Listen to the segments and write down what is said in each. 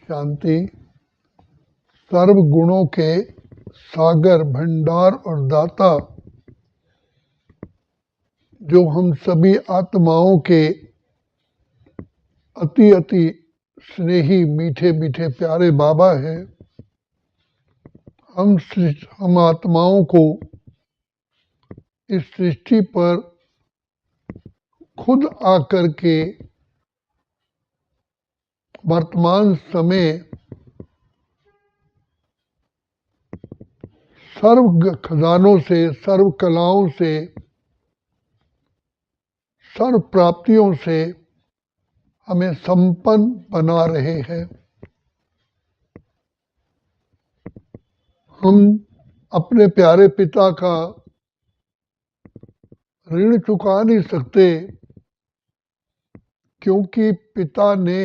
शांति। सर्व गुणों के सागर, भंडार और दाता, जो हम सभी आत्माओं के अति अति स्नेही, मीठे मीठे प्यारे बाबा हैं, हम आत्माओं को इस सृष्टि पर खुद आकर के वर्तमान समय सर्व खजानों से, सर्व कलाओं से, सर्व प्राप्तियों से हमें संपन्न बना रहे हैं। हम अपने प्यारे पिता का ऋण चुका नहीं सकते, क्योंकि पिता ने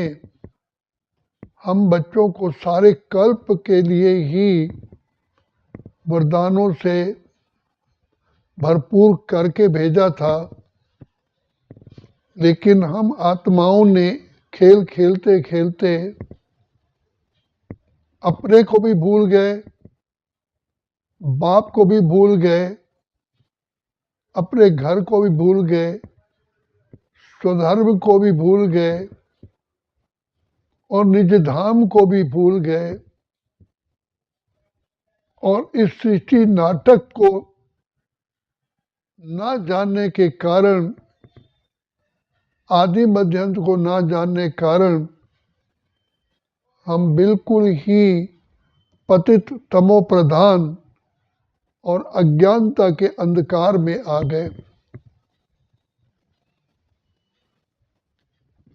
हम बच्चों को सारे कल्प के लिए ही वरदानों से भरपूर करके भेजा था। लेकिन हम आत्माओं ने खेल खेलते खेलते अपने को भी भूल गए, बाप को भी भूल गए, अपने घर को भी भूल गए, स्वधर्म को भी भूल गए और निज धाम को भी भूल गए। और इस सृष्टि नाटक को ना जानने के कारण, आदि मध्यांत को ना जानने के कारण हम बिल्कुल ही पतित, तमो प्रधान और अज्ञानता के अंधकार में आ गए।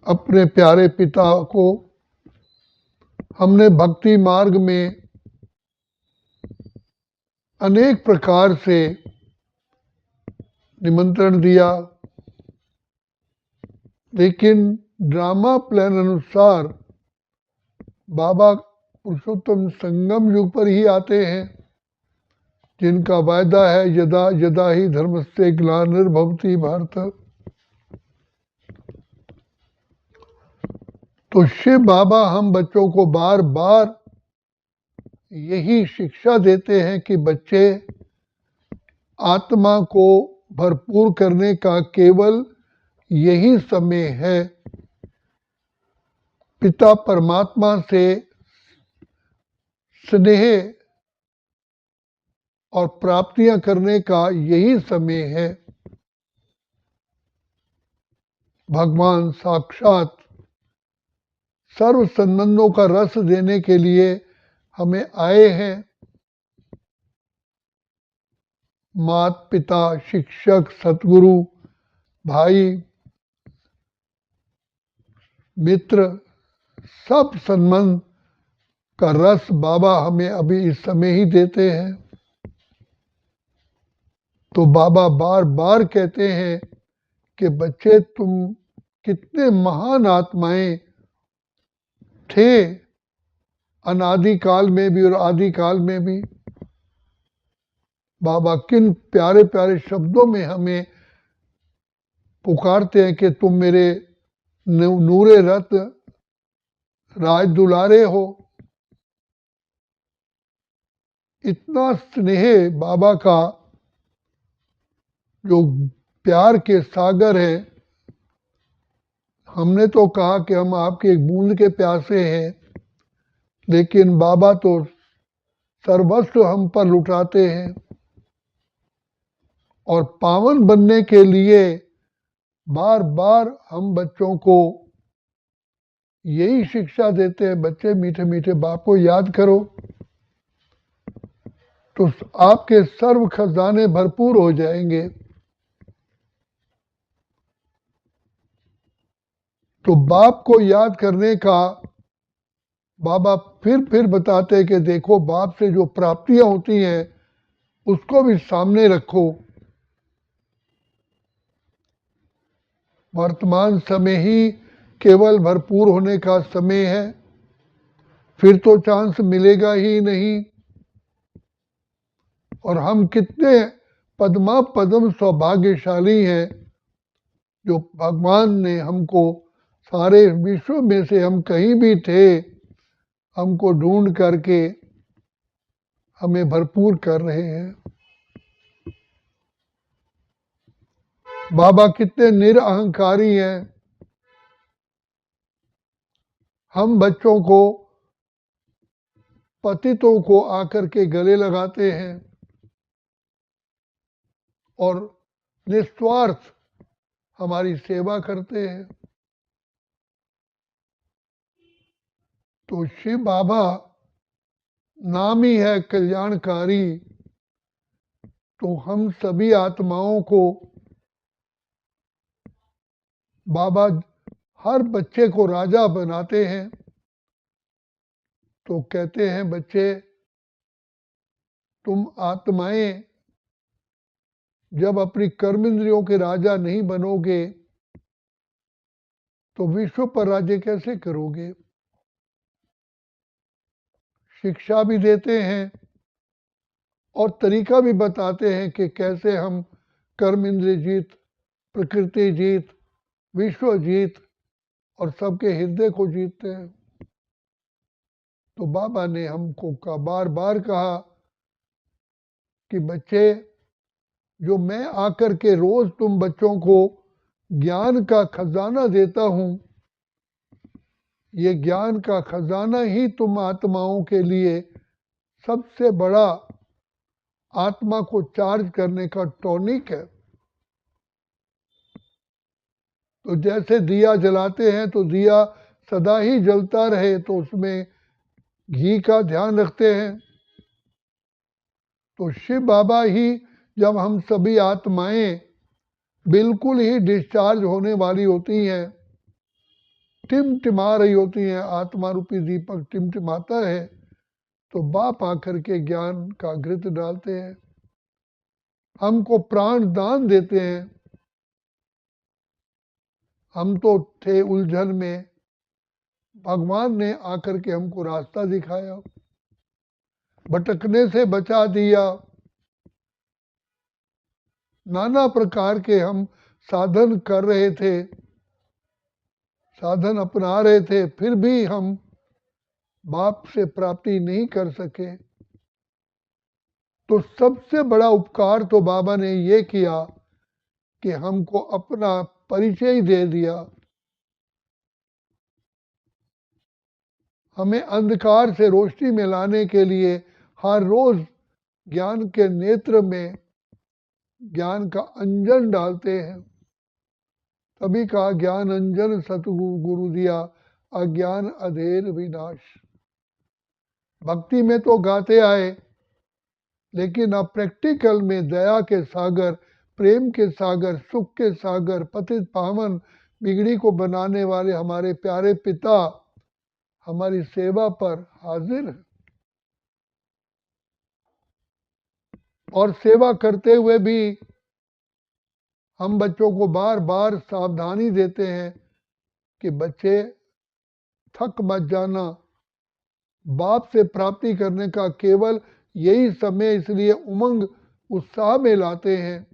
अपने प्यारे पिता को हमने भक्ति मार्ग में अनेक प्रकार से निमंत्रण दिया, लेकिन ड्रामा प्लान अनुसार बाबा पुरुषोत्तम संगम युग पर ही आते हैं, जिनका वायदा है यदा यदा ही धर्मस्य ग्लानिर्भवति भारत। तो शिव बाबा हम बच्चों को बार बार यही शिक्षा देते हैं कि बच्चे, आत्मा को भरपूर करने का केवल यही समय है। पिता परमात्मा से स्नेह और प्राप्तियां करने का यही समय है। भगवान साक्षात सर्व संबंधों का रस देने के लिए हमें आए हैं। माता पिता, शिक्षक, सतगुरु, भाई, मित्र, सब संबंध का रस बाबा हमें अभी इस समय ही देते हैं। तो बाबा बार बार कहते हैं कि बच्चे, तुम कितने महान आत्माएं थे, अनादिकाल में भी और आदिकाल में भी। बाबा किन प्यारे प्यारे शब्दों में हमें पुकारते हैं कि तुम मेरे नूरे रत्न, राज दुलारे हो। इतना स्नेह बाबा का, जो प्यार के सागर है। हमने तो कहा कि हम आपके एक बूंद के प्यासे हैं, लेकिन बाबा तो सर्वस्व हम पर लुटाते हैं। और पावन बनने के लिए बार बार हम बच्चों को यही शिक्षा देते हैं, बच्चे मीठे मीठे बाप को याद करो, तो आपके सर्व खजाने भरपूर हो जाएंगे। तो बाप को याद करने का बाबा फिर बताते हैं कि देखो, बाप से जो प्राप्तियां होती हैं उसको भी सामने रखो। वर्तमान समय ही केवल भरपूर होने का समय है, फिर तो चांस मिलेगा ही नहीं। और हम कितने पद्मा पद्म सौभाग्यशाली हैं, जो भगवान ने हमको सारे विश्व में से हम कहीं भी थे हमको ढूंढ करके हमें भरपूर कर रहे हैं। बाबा कितने निरअहंकारी हैं। हम बच्चों को, पतितों को आकर के गले लगाते हैं और निस्वार्थ हमारी सेवा करते हैं। तो शिव बाबा नाम ही है कल्याणकारी। तो हम सभी आत्माओं को बाबा हर बच्चे को राजा बनाते हैं। तो कहते हैं बच्चे, तुम आत्माएं जब अपनी कर्म इंद्रियों के राजा नहीं बनोगे तो विश्व पर राज्य कैसे करोगे। शिक्षा भी देते हैं और तरीका भी बताते हैं कि कैसे हम कर्म इंद्रिय जीत, प्रकृति जीत, विश्व जीत और सबके हृदय को जीतते हैं। तो बाबा ने हमको बार बार कहा कि बच्चे, जो मैं आकर के रोज तुम बच्चों को ज्ञान का खजाना देता हूं, ये ज्ञान का खजाना ही तुम आत्माओं के लिए सबसे बड़ा आत्मा को चार्ज करने का टॉनिक है। तो जैसे दिया जलाते हैं तो दिया सदा ही जलता रहे, तो उसमें घी का ध्यान रखते हैं। तो शिव बाबा ही, जब हम सभी आत्माएं बिल्कुल ही डिस्चार्ज होने वाली होती हैं, टिमटिमा रही होती हैं, आत्मा रूपी दीपक टिमटिमाता है, तो बाप आकर के ज्ञान का घृत डालते हैं, हमको प्राण दान देते हैं। हम तो थे उलझन में, भगवान ने आकर के हमको रास्ता दिखाया, भटकने से बचा दिया। नाना प्रकार के हम साधन कर रहे थे, साधन अपना रहे थे, फिर भी हम बाप से प्राप्ति नहीं कर सके। तो सबसे बड़ा उपकार तो बाबा ने ये किया कि हमको अपना परिचय ही दे दिया। हमें अंधकार से रोशनी में लाने के लिए हर रोज ज्ञान के नेत्र में ज्ञान का अंजन डालते हैं। तभी कहा, ज्ञान अंजन सतगुरु गुरु दिया, अज्ञान अधेर विनाश। भक्ति में तो गाते आए, लेकिन अब प्रैक्टिकल में दया के सागर, प्रेम के सागर, सुख के सागर, पतित पावन बिगड़ी को बनाने वाले हमारे प्यारे पिता हमारी सेवा पर हाजिर है। और सेवा करते हुए भी हम बच्चों को बार बार सावधानी देते हैं कि बच्चे थक मत जाना। बाप से प्राप्ति करने का केवल यही समय, इसलिए उमंग उत्साह में लाते हैं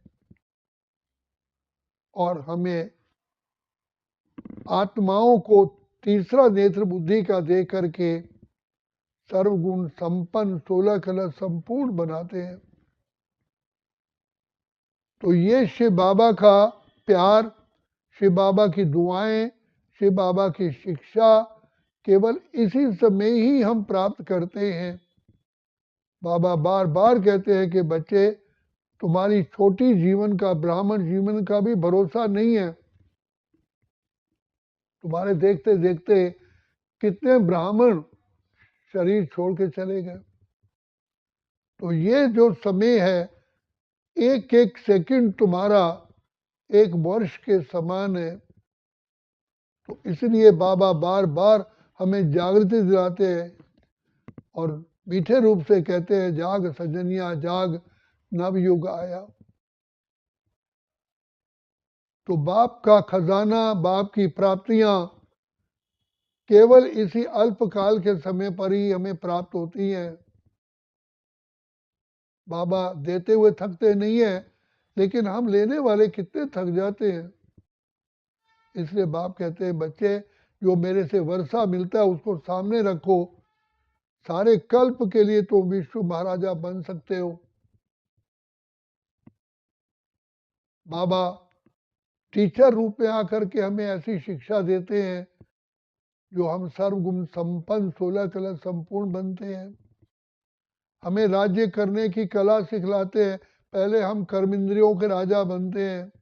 और हमें आत्माओं को तीसरा नेत्र बुद्धि का दे करके सर्वगुण संपन्न 16 कला संपूर्ण बनाते हैं। तो ये शिव बाबा का प्यार, शिव बाबा की दुआएं, शिव बाबा की शिक्षा केवल इसी समय ही हम प्राप्त करते हैं। बाबा बार बार कहते हैं कि बच्चे, तुम्हारी छोटी जीवन का, ब्राह्मण जीवन का भी भरोसा नहीं है। तुम्हारे देखते देखते कितने ब्राह्मण शरीर छोड़ के चले गए। तो ये जो समय है, एक एक सेकंड तुम्हारा एक वर्ष के समान है। तो इसलिए बाबा बार बार हमें जागृति दिलाते हैं और मीठे रूप से कहते हैं, जाग सजनिया जाग, नवयुग आया। तो बाप का खजाना, बाप की प्राप्तियां केवल इसी अल्पकाल के समय पर ही हमें प्राप्त होती हैं। बाबा देते हुए थकते नहीं है, लेकिन हम लेने वाले कितने थक जाते हैं। इसलिए बाप कहते हैं, बच्चे, जो मेरे से वर्षा मिलता है उसको सामने रखो, सारे कल्प के लिए तो विश्व महाराजा बन सकते हो। बाबा टीचर रूप में आकर के हमें ऐसी शिक्षा देते हैं जो हम सर्वगुण संपन्न 16 कला संपूर्ण बनते हैं। हमें राज्य करने की कला सिखलाते हैं। पहले हम कर्मेंद्रियों के राजा बनते हैं,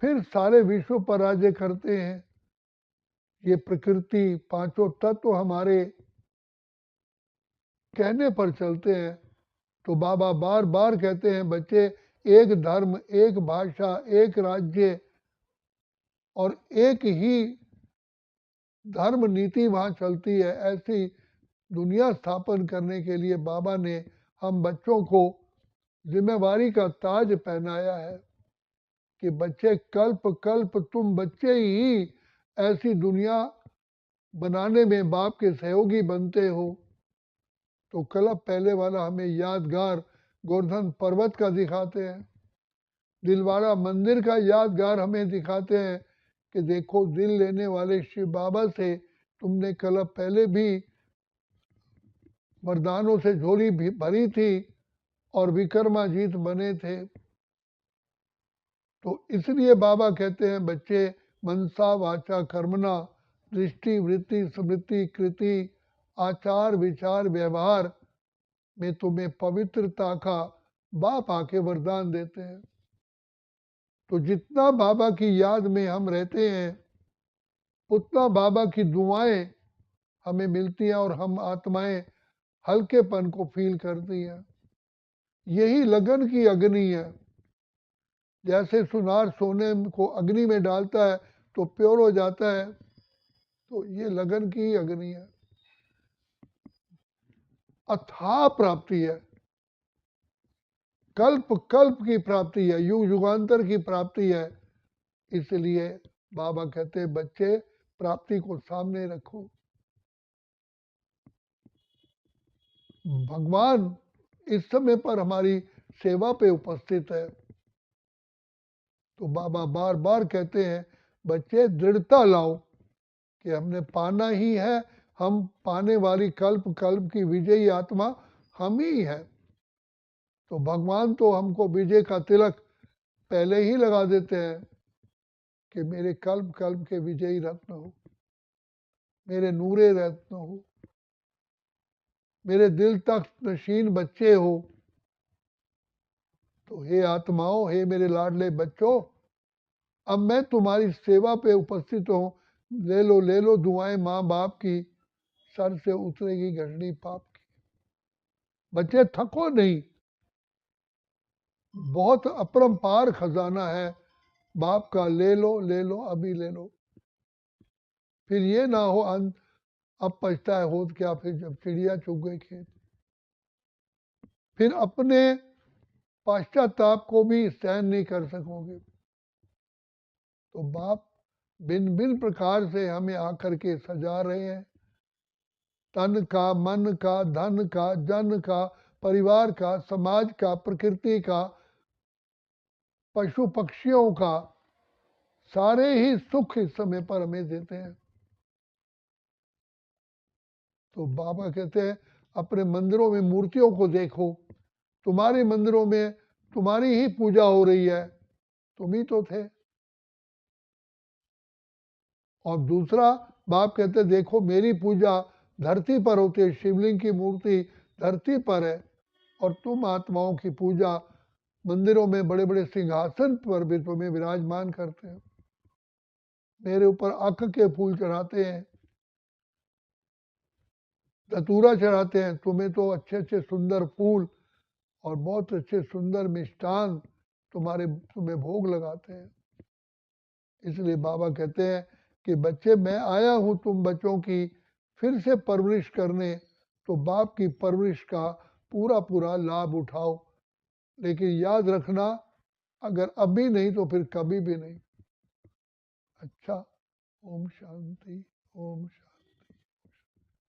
फिर सारे विश्व पर राज्य करते हैं। ये प्रकृति पांचों तत्व हमारे कहने पर चलते हैं। तो बाबा बार बार कहते हैं बच्चे, एक धर्म, एक भाषा, एक राज्य और एक ही धर्म नीति वहाँ चलती है। ऐसी दुनिया स्थापन करने के लिए बाबा ने हम बच्चों को जिम्मेवारी का ताज पहनाया है कि बच्चे कल्प कल्प तुम बच्चे ही ऐसी दुनिया बनाने में बाप के सहयोगी बनते हो। तो कल्प पहले वाला हमें यादगार गोवर्धन पर्वत का दिखाते हैं, दिलवाड़ा मंदिर का यादगार हमें दिखाते हैं कि देखो दिल लेने वाले शिव बाबा से तुमने कल्प पहले भी वरदानों से झोली भी भरी थी और विक्रमाजीत बने थे। तो इसलिए बाबा कहते हैं बच्चे, मनसा वाचा कर्मणा दृष्टि वृत्ति स्मृति कृति आचार विचार व्यवहार में तुम्हें पवित्रता का बाप आके वरदान देते हैं। तो जितना बाबा की याद में हम रहते हैं उतना बाबा की दुआएं हमें मिलती हैं और हम आत्माएं हल्केपन को फील करती हैं। यही लगन की अग्नि है। जैसे सुनार सोने को अग्नि में डालता है तो प्योर हो जाता है, तो ये लगन की अग्नि है। अथाह प्राप्ति है, कल्प कल्प की प्राप्ति है, युग युगांतर की प्राप्ति है। इसलिए बाबा कहते हैं बच्चे प्राप्ति को सामने रखो। भगवान इस समय पर हमारी सेवा पे उपस्थित है। तो बाबा बार बार कहते हैं बच्चे दृढ़ता लाओ कि हमने पाना ही है, हम पाने वाली कल्प कल्प की विजयी आत्मा हम ही है। तो भगवान तो हमको विजय का तिलक पहले ही लगा देते हैं कि मेरे कल्प कल्प के विजयी रत्न हो, मेरे नूरे रत्न हो, मेरे दिल तक नशीन बच्चे हो। तो हे आत्माओं, हे मेरे लाडले बच्चों, अब मैं तुम्हारी सेवा पे उपस्थित हूँ। ले लो दुआएं माँ बाप की, सर से उतरेगी घटनी पाप की। बच्चे थको नहीं, बहुत अपरंपार खजाना है बाप का, ले लो अभी ले लो। फिर ये ना हो अब पछता है होत क्या, फिर जब चिड़िया चुग गई खेत। फिर अपने पश्चाताप को भी सहन नहीं कर सकोगे। तो बाप भिन्न भिन्न प्रकार से हमें आकर के सजा रहे हैं, तन का, मन का, धन का, जन का, परिवार का, समाज का, प्रकृति का, पशु पक्षियों का, सारे ही सुख इस समय पर हमें देते हैं। तो बाबा कहते हैं अपने मंदिरों में मूर्तियों को देखो, तुम्हारे मंदिरों में तुम्हारी ही पूजा हो रही है, तुम ही तो थे। और दूसरा बाप कहते देखो मेरी पूजा धरती पर होती है, शिवलिंग की मूर्ति धरती पर है, और तुम आत्माओं की पूजा मंदिरों में बड़े बड़े सिंहासन पर भी तुम्हें विराजमान करते हैं। मेरे ऊपर अख के फूल चढ़ाते हैं, धतूरा चढ़ाते हैं, तुम्हें तो अच्छे अच्छे सुंदर फूल और बहुत अच्छे सुंदर मिष्टान तुम्हें भोग लगाते हैं। इसलिए बाबा कहते हैं कि बच्चे मैं आया हूं तुम बच्चों की फिर से परवरिश करने, तो बाप की परवरिश का पूरा पूरा लाभ उठाओ। लेकिन याद रखना, अगर अभी नहीं तो फिर कभी भी नहीं। अच्छा, ओम शांति, ओम शांति।